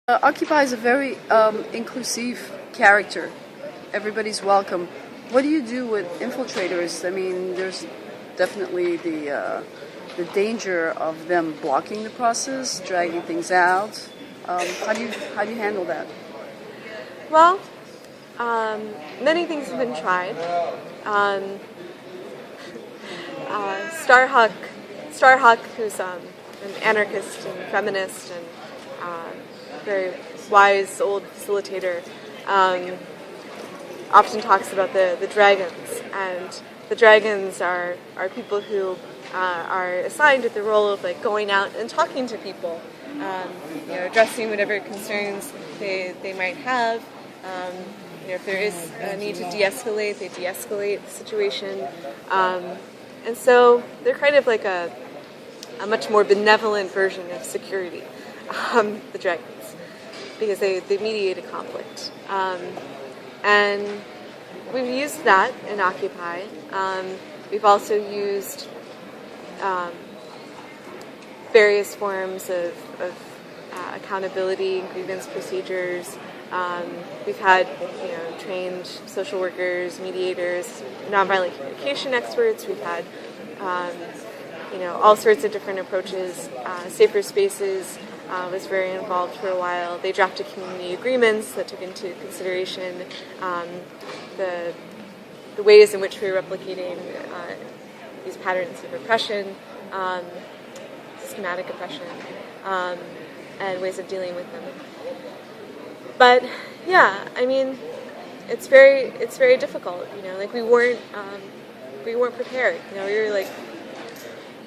Occupy is a very inclusive character. Everybody's welcome. What do you do with infiltrators? I mean, there's definitely the danger of them blocking the process, dragging things out. How do you handle that? Well, many things have been tried. Um, Starhawk, who's an anarchist and feminist and very wise old facilitator, often talks about the dragons, and the dragons are people who are assigned with the role of like going out and talking to people, addressing whatever concerns they might have. If there is a need to de-escalate, they de-escalate the situation, and so they're kind of like a much more benevolent version of security, the dragons, because they mediate a conflict. And we've used that in Occupy. We've also used various forms of accountability and grievance procedures. We've had trained social workers, mediators, nonviolent communication experts. We've had all sorts of different approaches. Safer Spaces was very involved for a while. They drafted community agreements that took into consideration the ways in which we were replicating these patterns of oppression, systematic oppression, and ways of dealing with them. But yeah, I mean, it's very difficult. Like we weren't prepared. We were like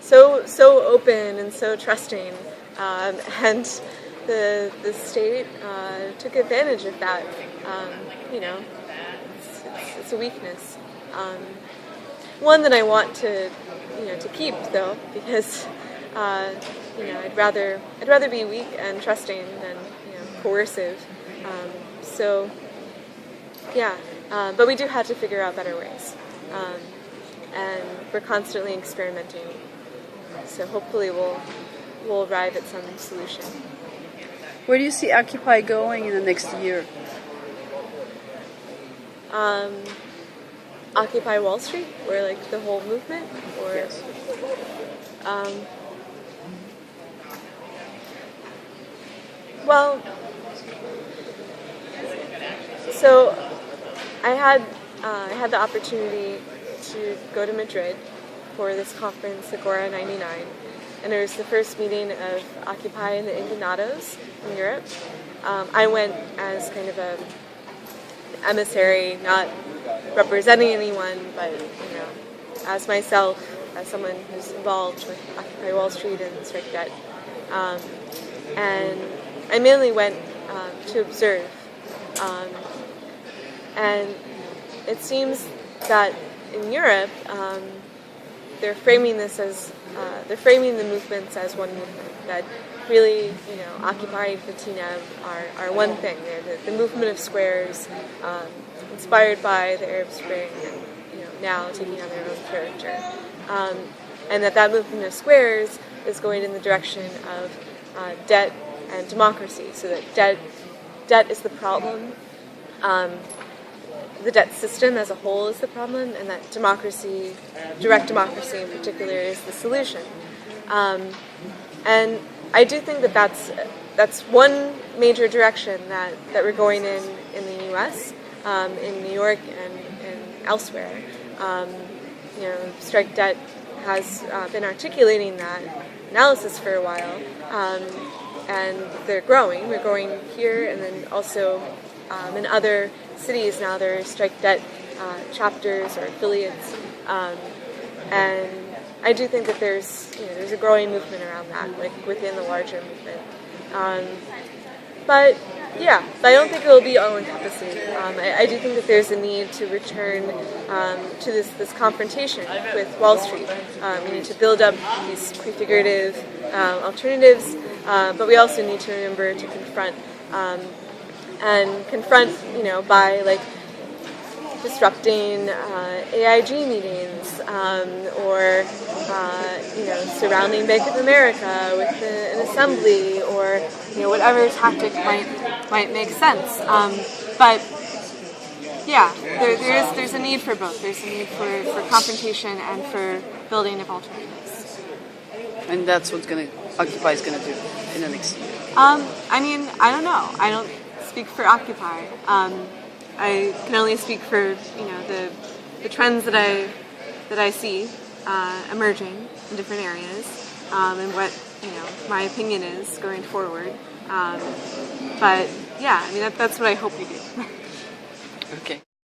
so open and so trusting, and the state took advantage of that. It's a weakness. One that I want to keep though, because I'd rather be weak and trusting than coercive. So yeah, but we do have to figure out better ways, and we're constantly experimenting. So hopefully we'll arrive at some solution. Where do you see Occupy going in the next year? Occupy Wall Street, or like the whole movement, or yes. Well, so I had the opportunity to go to Madrid for this conference, Agora 99, and it was the first meeting of Occupy and the Indignados in Europe. I went as kind of a emissary, not representing anyone, but as myself, as someone who's involved with Occupy Wall Street and Strike Debt, and I mainly went to observe, and it seems that in Europe they're framing the movements as one movement, that really, Occupy and Patina are one thing. They're the movement of squares, inspired by the Arab Spring, and now taking on their own character, and that movement of squares is going in the direction of debt and democracy. So that debt is the problem. The debt system as a whole is the problem, and that democracy, direct democracy in particular, is the solution. And I do think that's one major direction that we're going in the U.S., in New York and elsewhere. Strike Debt has been articulating that analysis for a while, and they're growing. We're growing here, and then also in other cities now there are Strike Debt chapters or affiliates, and I do think that there's a growing movement around that, like within the larger movement. But I don't think it will be all-encompassing. I do think that there's a need to return to this confrontation with Wall Street. We need to build up these prefigurative alternatives, but we also need to remember to confront by like disrupting AIG meetings, or surrounding Bank of America with an assembly, or whatever tactic might make sense. But yeah, there's a need for both. There's a need for confrontation and for building of alternatives. And that's what Occupy is going to do in the next year. I don't know. I don't speak for Occupy. I can only speak for the trends that I see emerging in different areas, and what my opinion is going forward. But yeah, that's what I hope we do. Okay.